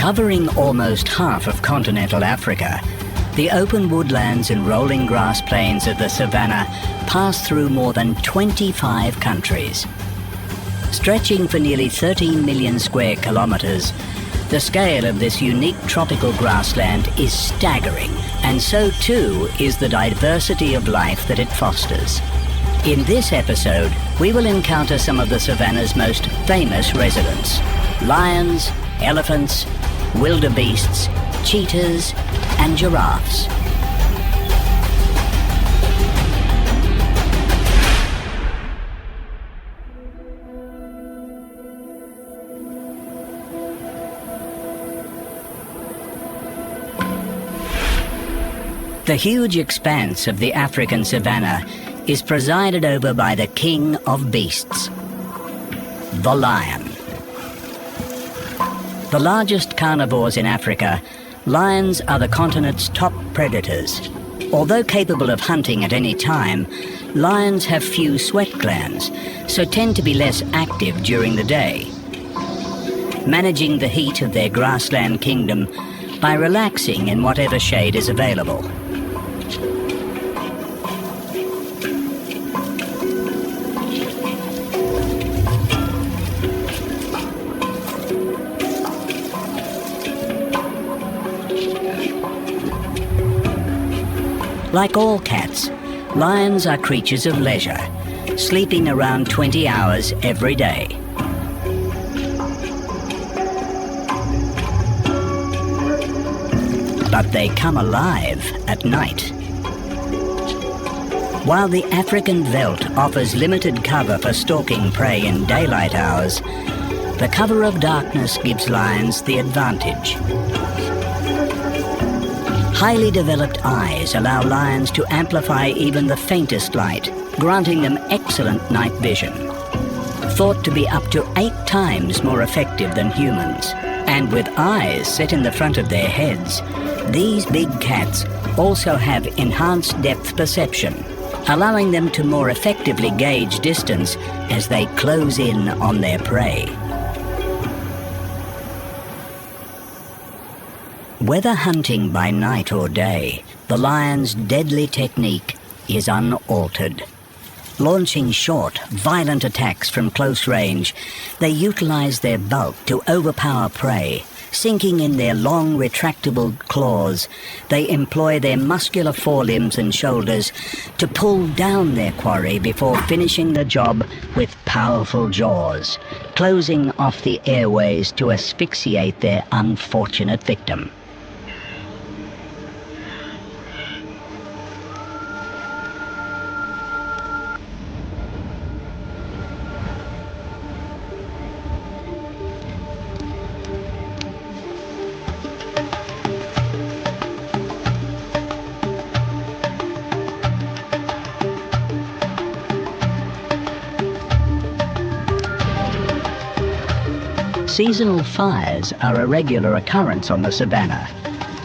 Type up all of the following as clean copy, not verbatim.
Covering almost half of continental Africa, the open woodlands and rolling grass plains of the Savannah pass through more than 25 countries. Stretching for nearly 13 million square kilometers, the scale of this unique tropical grassland is staggering, and so too is the diversity of life that it fosters. In this episode, we will encounter some of the Savannah's most famous residents: lions, elephants, wildebeests, cheetahs, and giraffes. The huge expanse of the African savanna is presided over by the king of beasts, the lion. The largest carnivores in Africa, lions are the continent's top predators. Although capable of hunting at any time, lions have few sweat glands, so tend to be less active during the day, managing the heat of their grassland kingdom by relaxing in whatever shade is available. Like all cats, lions are creatures of leisure, sleeping around 20 hours every day. But they come alive at night. While the African veldt offers limited cover for stalking prey in daylight hours, the cover of darkness gives lions the advantage. Highly developed eyes allow lions to amplify even the faintest light, granting them excellent night vision. Thought to be up to 8 times more effective than humans. And with eyes set in the front of their heads, these big cats also have enhanced depth perception, allowing them to more effectively gauge distance as they close in on their prey. Whether hunting by night or day, the lion's deadly technique is unaltered. Launching short, violent attacks from close range, they utilize their bulk to overpower prey. Sinking in their long, retractable claws, they employ their muscular forelimbs and shoulders to pull down their quarry before finishing the job with powerful jaws, closing off the airways to asphyxiate their unfortunate victim. Seasonal fires are a regular occurrence on the savanna,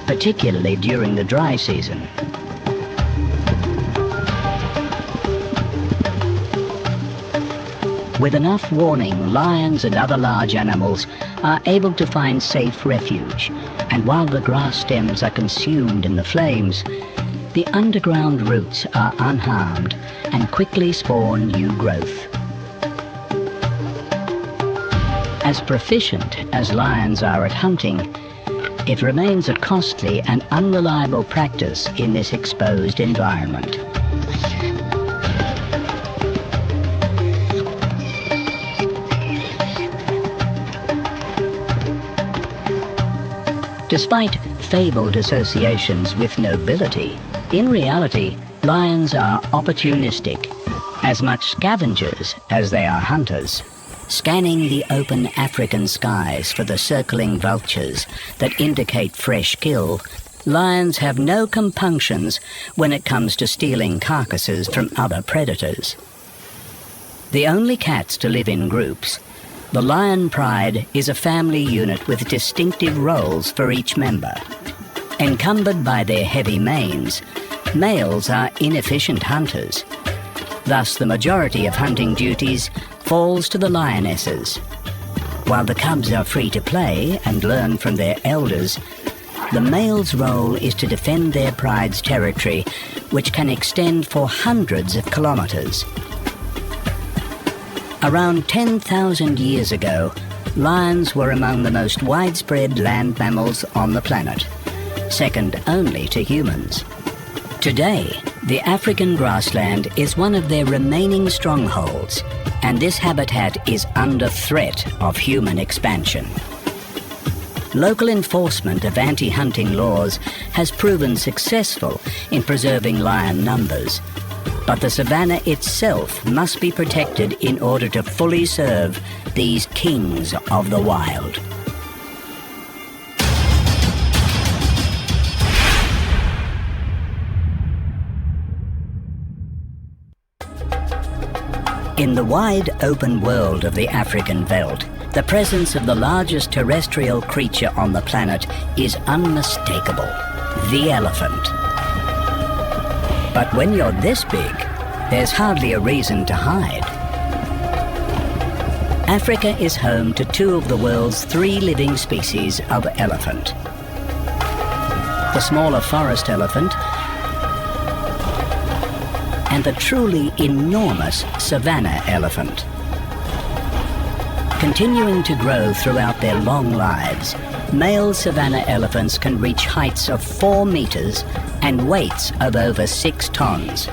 particularly during the dry season. With enough warning, lions and other large animals are able to find safe refuge, and while the grass stems are consumed in the flames, the underground roots are unharmed and quickly spawn new growth. As proficient as lions are at hunting, it remains a costly and unreliable practice in this exposed environment. Despite fabled associations with nobility, in reality, lions are opportunistic, as much scavengers as they are hunters. Scanning the open African skies for the circling vultures that indicate fresh kill, lions have no compunctions when it comes to stealing carcasses from other predators. The only cats to live in groups, the lion pride is a family unit with distinctive roles for each member. Encumbered by their heavy manes, males are inefficient hunters. Thus, the majority of hunting duties falls to the lionesses, While the cubs are free to play and learn from their elders, the male's role is to defend their pride's territory, which can extend for hundreds of kilometers. Around 10,000 years ago, lions were among the most widespread land mammals on the planet, second only to humans. Today, the African grassland is one of their remaining strongholds, and this habitat is under threat of human expansion. Local enforcement of anti-hunting laws has proven successful in preserving lion numbers, but the savanna itself must be protected in order to fully serve these kings of the wild. In the wide open world of the African veldt, the presence of the largest terrestrial creature on the planet is unmistakable: the elephant. But when you're this big, there's hardly a reason to hide. Africa is home to two of the world's 3 living species of elephant: the smaller forest elephant and the truly enormous savanna elephant. Continuing to grow throughout their long lives, male savanna elephants can reach heights of 4 meters and weights of over 6 tons.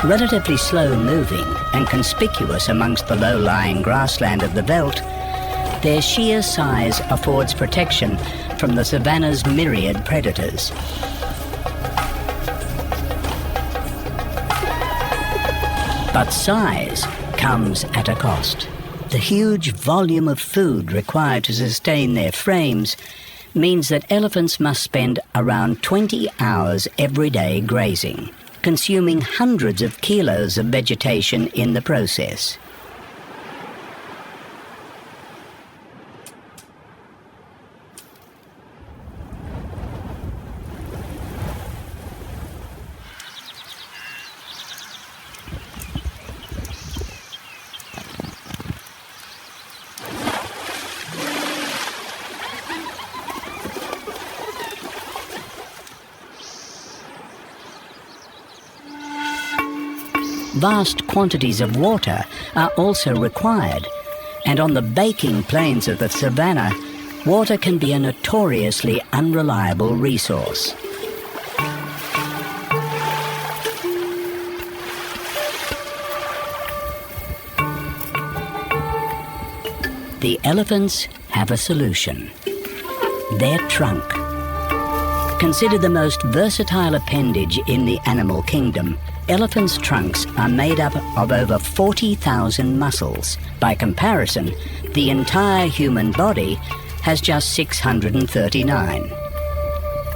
Relatively slow-moving and conspicuous amongst the low-lying grassland of the veldt, their sheer size affords protection from the savanna's myriad predators. But size comes at a cost. The huge volume of food required to sustain their frames means that elephants must spend around 20 hours every day grazing, consuming hundreds of kilos of vegetation in the process. Vast quantities of water are also required, and on the baking plains of the savanna, water can be a notoriously unreliable resource. The elephants have a solution: their trunk. Considered the most versatile appendage in the animal kingdom, elephants' trunks are made up of over 40,000 muscles. By comparison, the entire human body has just 639.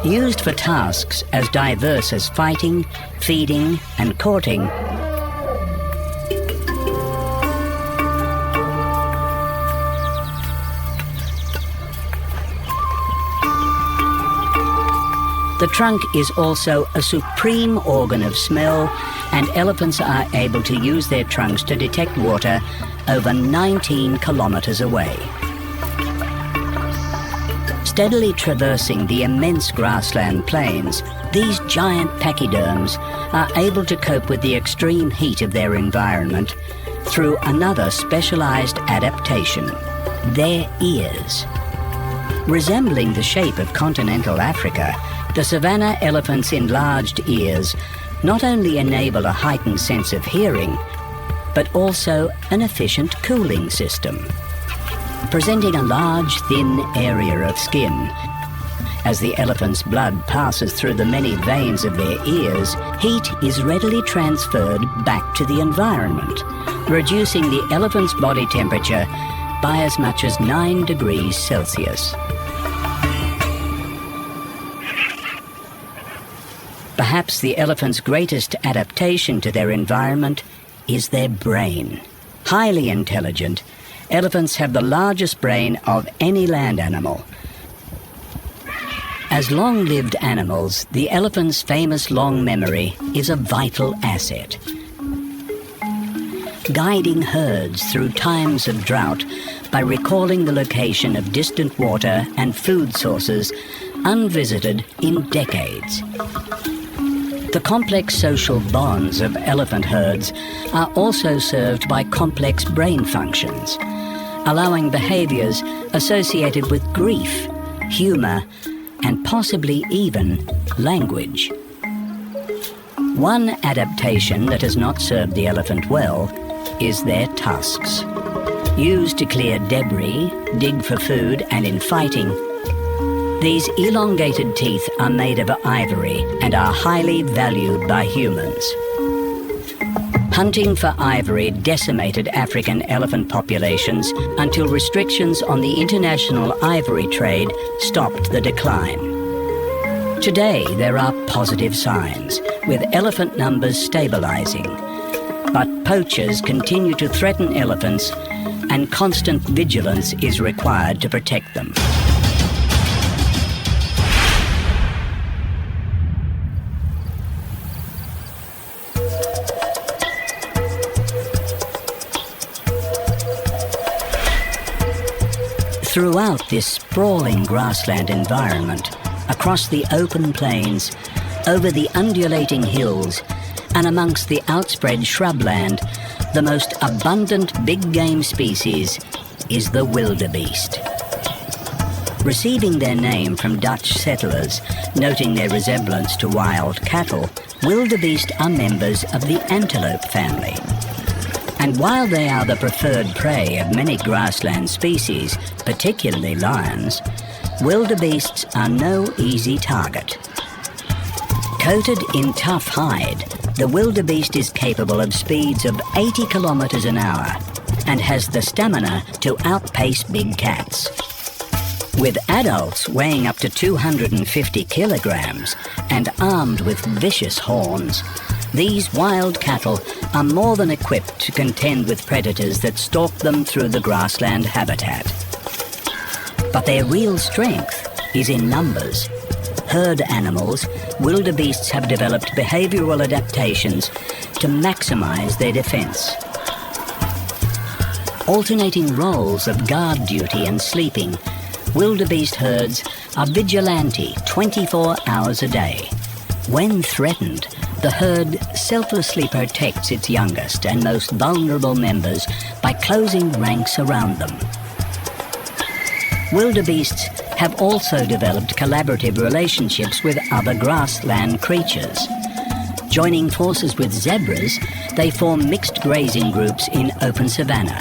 Used for tasks as diverse as fighting, feeding, and courting, the trunk is also a supreme organ of smell, and elephants are able to use their trunks to detect water over 19 kilometers away. Steadily traversing the immense grassland plains, these giant pachyderms are able to cope with the extreme heat of their environment through another specialized adaptation: their ears. Resembling the shape of continental Africa, the savanna elephant's enlarged ears not only enable a heightened sense of hearing, but also an efficient cooling system. Presenting a large, thin area of skin, as the elephant's blood passes through the many veins of their ears, heat is readily transferred back to the environment, reducing the elephant's body temperature by as much as 9 degrees Celsius. Perhaps the elephant's greatest adaptation to their environment is their brain. Highly intelligent, elephants have the largest brain of any land animal. As long-lived animals, the elephant's famous long memory is a vital asset. Guiding herds through times of drought by recalling the location of distant water and food sources unvisited in decades. The complex social bonds of elephant herds are also served by complex brain functions, allowing behaviors associated with grief, humor, and possibly even language. One adaptation that has not served the elephant well is their tusks. Used to clear debris, dig for food, and in fighting, these elongated teeth are made of ivory and are highly valued by humans. Hunting for ivory decimated African elephant populations until restrictions on the international ivory trade stopped the decline. Today, there are positive signs, with elephant numbers stabilizing. But poachers continue to threaten elephants, and constant vigilance is required to protect them. Throughout this sprawling grassland environment, across the open plains, over the undulating hills, and amongst the outspread shrubland, the most abundant big game species is the wildebeest. Receiving their name from Dutch settlers, noting their resemblance to wild cattle, wildebeest are members of the antelope family. And while they are the preferred prey of many grassland species, particularly lions, wildebeests are no easy target. Coated in tough hide, the wildebeest is capable of speeds of 80 kilometers an hour and has the stamina to outpace big cats. With adults weighing up to 250 kilograms and armed with vicious horns, these wild cattle are more than equipped to contend with predators that stalk them through the grassland habitat. But their real strength is in numbers. Herd animals, wildebeests have developed behavioral adaptations to maximize their defense. Alternating roles of guard duty and sleeping, wildebeest herds are vigilante 24 hours a day. When threatened, the herd selflessly protects its youngest and most vulnerable members by closing ranks around them. Wildebeests have also developed collaborative relationships with other grassland creatures. Joining forces with zebras, they form mixed grazing groups in open savanna,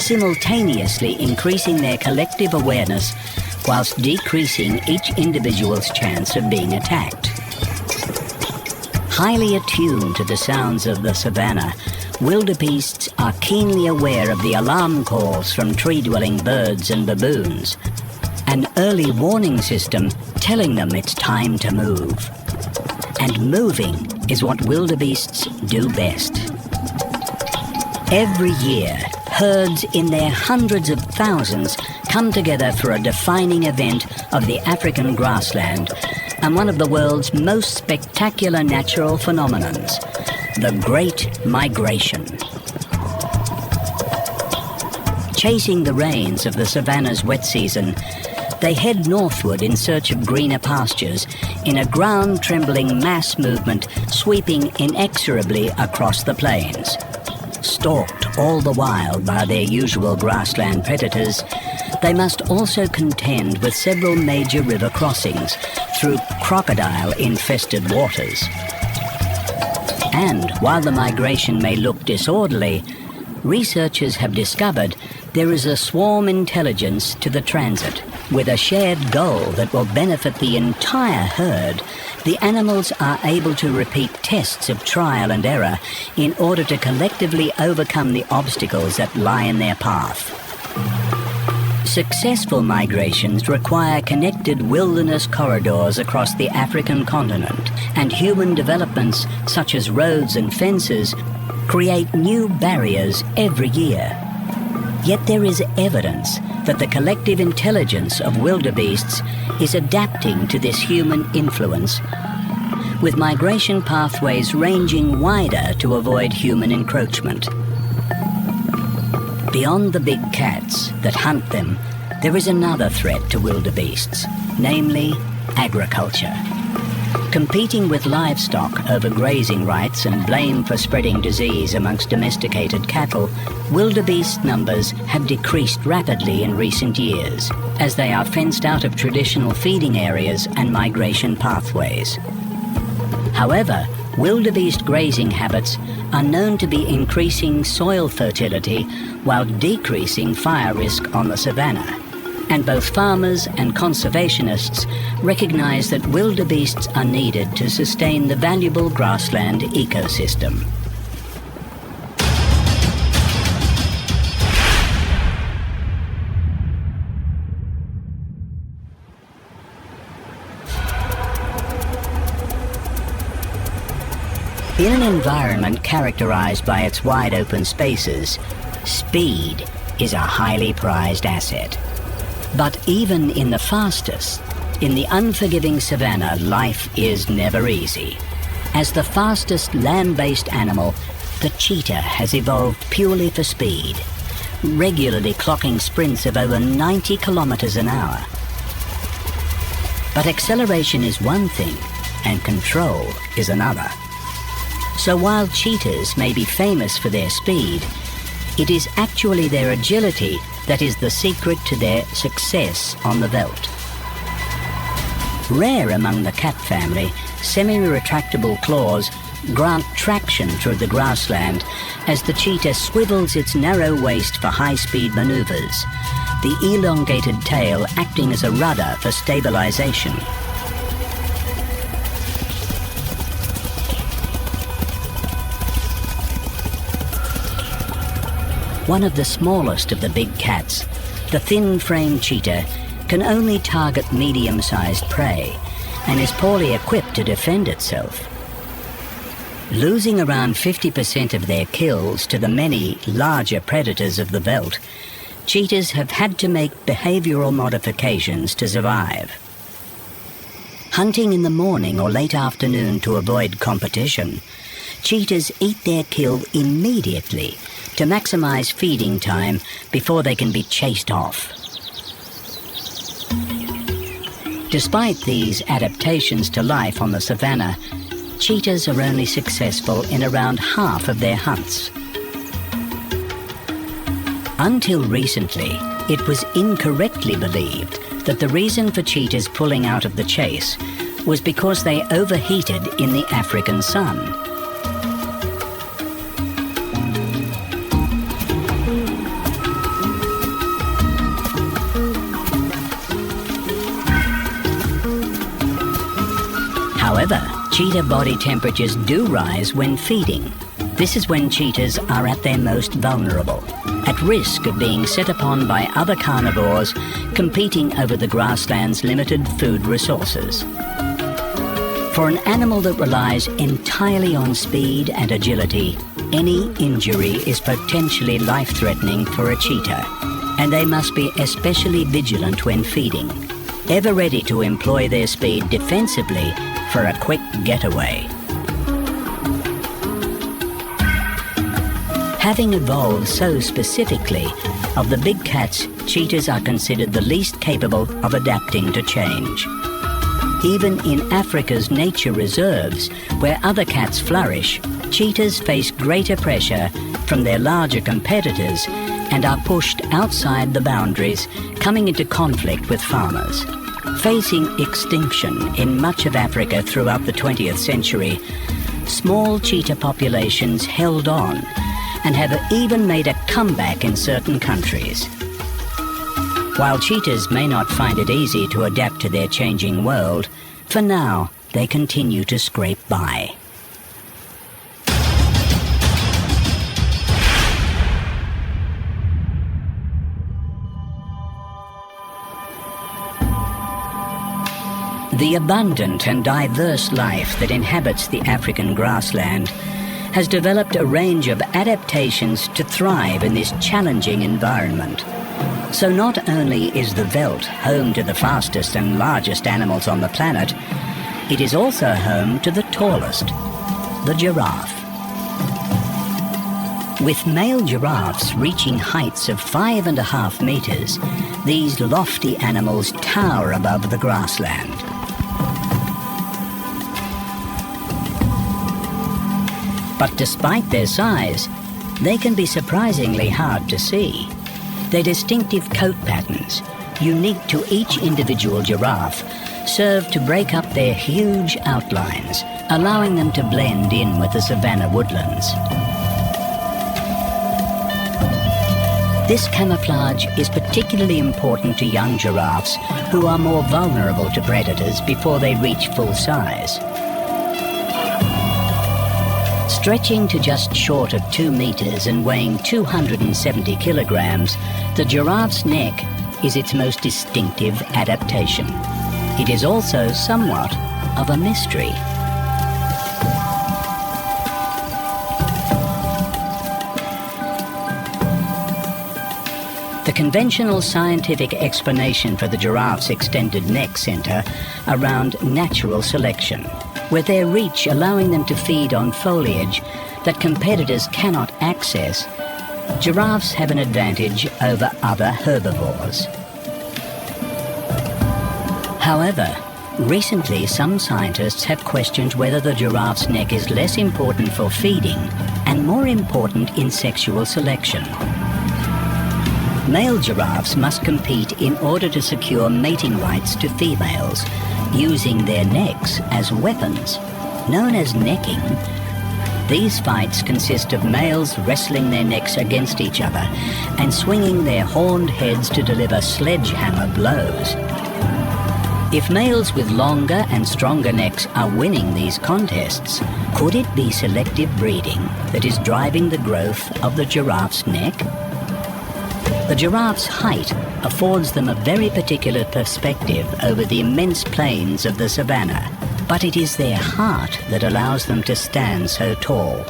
simultaneously increasing their collective awareness whilst decreasing each individual's chance of being attacked. Highly attuned to the sounds of the savanna, wildebeests are keenly aware of the alarm calls from tree-dwelling birds and baboons, an early warning system telling them it's time to move. And moving is what wildebeests do best. Every year, herds in their hundreds of thousands come together for a defining event of the African grassland and one of the world's most spectacular natural phenomenons, the Great Migration. Chasing the rains of the savanna's wet season, they head northward in search of greener pastures in a ground-trembling mass movement sweeping inexorably across the plains. Stalked all the while by their usual grassland predators, they must also contend with several major river crossings through crocodile-infested waters. And while the migration may look disorderly, researchers have discovered there is a swarm intelligence to the transit. With a shared goal that will benefit the entire herd, the animals are able to repeat tests of trial and error in order to collectively overcome the obstacles that lie in their path. Successful migrations require connected wilderness corridors across the African continent, and human developments such as roads and fences create new barriers every year. Yet there is evidence that the collective intelligence of wildebeests is adapting to this human influence, with migration pathways ranging wider to avoid human encroachment. Beyond the big cats that hunt them, there is another threat to wildebeests, namely agriculture. Competing with livestock over grazing rights and blame for spreading disease amongst domesticated cattle, wildebeest numbers have decreased rapidly in recent years, as they are fenced out of traditional feeding areas and migration pathways. However, wildebeest grazing habits are known to be increasing soil fertility while decreasing fire risk on the savannah. And both farmers and conservationists recognize that wildebeests are needed to sustain the valuable grassland ecosystem. In an environment characterized by its wide open spaces, speed is a highly prized asset. But even in the fastest, in the unforgiving savannah, life is never easy. As the fastest land-based animal, the cheetah has evolved purely for speed, regularly clocking sprints of over 90 kilometers an hour. But acceleration is one thing, and control is another. So while cheetahs may be famous for their speed, it is actually their agility that is the secret to their success on the veldt. Rare among the cat family, semi-retractable claws grant traction through the grassland as the cheetah swivels its narrow waist for high-speed maneuvers, the elongated tail acting as a rudder for stabilization. One of the smallest of the big cats, the thin-framed cheetah, can only target medium-sized prey and is poorly equipped to defend itself. Losing around 50% of their kills to the many larger predators of the veldt, cheetahs have had to make behavioral modifications to survive. Hunting in the morning or late afternoon to avoid competition, cheetahs eat their kill immediately to maximize feeding time before they can be chased off. Despite these adaptations to life on the savannah, cheetahs are only successful in around half of their hunts. Until recently, it was incorrectly believed that the reason for cheetahs pulling out of the chase was because they overheated in the African sun. However, cheetah body temperatures do rise when feeding. This is when cheetahs are at their most vulnerable, at risk of being set upon by other carnivores competing over the grassland's limited food resources. For an animal that relies entirely on speed and agility, any injury is potentially life-threatening for a cheetah, and they must be especially vigilant when feeding, ever ready to employ their speed defensively for a quick getaway. Having evolved so specifically, of the big cats, cheetahs are considered the least capable of adapting to change. Even in Africa's nature reserves, where other cats flourish, cheetahs face greater pressure from their larger competitors and are pushed outside the boundaries, coming into conflict with farmers. Facing extinction in much of Africa throughout the 20th century, small cheetah populations held on and have even made a comeback in certain countries. While cheetahs may not find it easy to adapt to their changing world, for now they continue to scrape by. The abundant and diverse life that inhabits the African grassland has developed a range of adaptations to thrive in this challenging environment. So not only is the veldt home to the fastest and largest animals on the planet, it is also home to the tallest, the giraffe. With male giraffes reaching heights of 5.5 meters, these lofty animals tower above the grassland. But despite their size, they can be surprisingly hard to see. Their distinctive coat patterns, unique to each individual giraffe, serve to break up their huge outlines, allowing them to blend in with the savanna woodlands. This camouflage is particularly important to young giraffes who are more vulnerable to predators before they reach full size. Stretching to just short of 2 meters and weighing 270 kilograms, the giraffe's neck is its most distinctive adaptation. It is also somewhat of a mystery. The conventional scientific explanation for the giraffe's extended neck centre around natural selection, with their reach allowing them to feed on foliage that competitors cannot access, giraffes have an advantage over other herbivores. However, recently some scientists have questioned whether the giraffe's neck is less important for feeding and more important in sexual selection. Male giraffes must compete in order to secure mating rights to females, using their necks as weapons. Known as necking, these fights consist of males wrestling their necks against each other and swinging their horned heads to deliver sledgehammer blows. If males with longer and stronger necks are winning these contests, could it be selective breeding that is driving the growth of the giraffe's neck? The giraffe's height affords them a very particular perspective over the immense plains of the savanna, but it is their heart that allows them to stand so tall.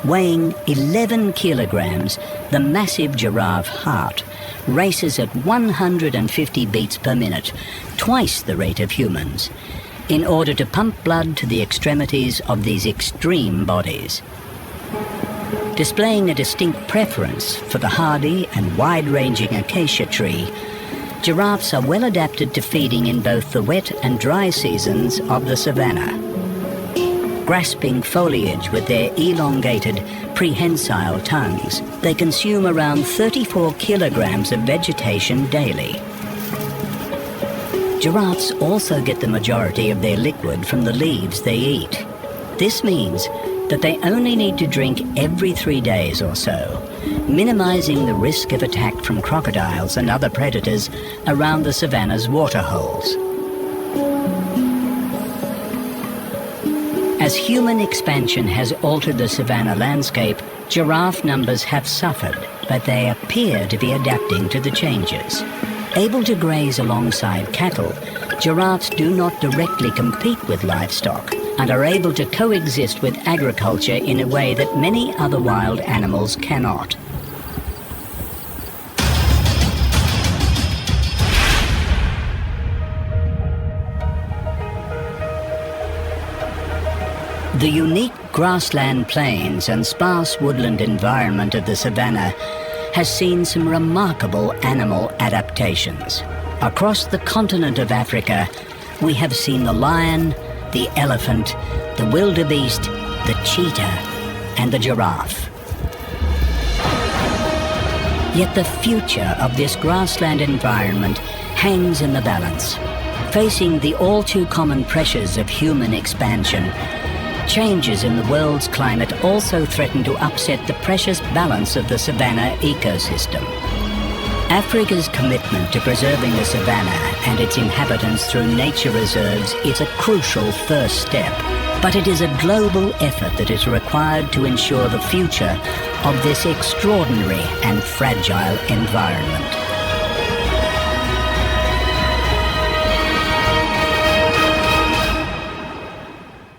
Weighing 11 kilograms, the massive giraffe heart races at 150 beats per minute, twice the rate of humans, in order to pump blood to the extremities of these extreme bodies. Displaying a distinct preference for the hardy and wide-ranging acacia tree, giraffes are well adapted to feeding in both the wet and dry seasons of the savanna. Grasping foliage with their elongated, prehensile tongues, they consume around 34 kilograms of vegetation daily. Giraffes also get the majority of their liquid from the leaves they eat. This means that they only need to drink every 3 days or so, minimizing the risk of attack from crocodiles and other predators around the savanna's waterholes. As human expansion has altered the savanna landscape, giraffe numbers have suffered, but they appear to be adapting to the changes. Able to graze alongside cattle, giraffes do not directly compete with livestock and are able to coexist with agriculture in a way that many other wild animals cannot. The unique grassland plains and sparse woodland environment of the savanna has seen some remarkable animal adaptations. Across the continent of Africa, we have seen the lion, the elephant, the wildebeest, the cheetah, and the giraffe. Yet the future of this grassland environment hangs in the balance. Facing the all-too-common pressures of human expansion, changes in the world's climate also threaten to upset the precious balance of the savanna ecosystem. Africa's commitment to preserving the savanna and its inhabitants through nature reserves is a crucial first step, but it is a global effort that is required to ensure the future of this extraordinary and fragile environment.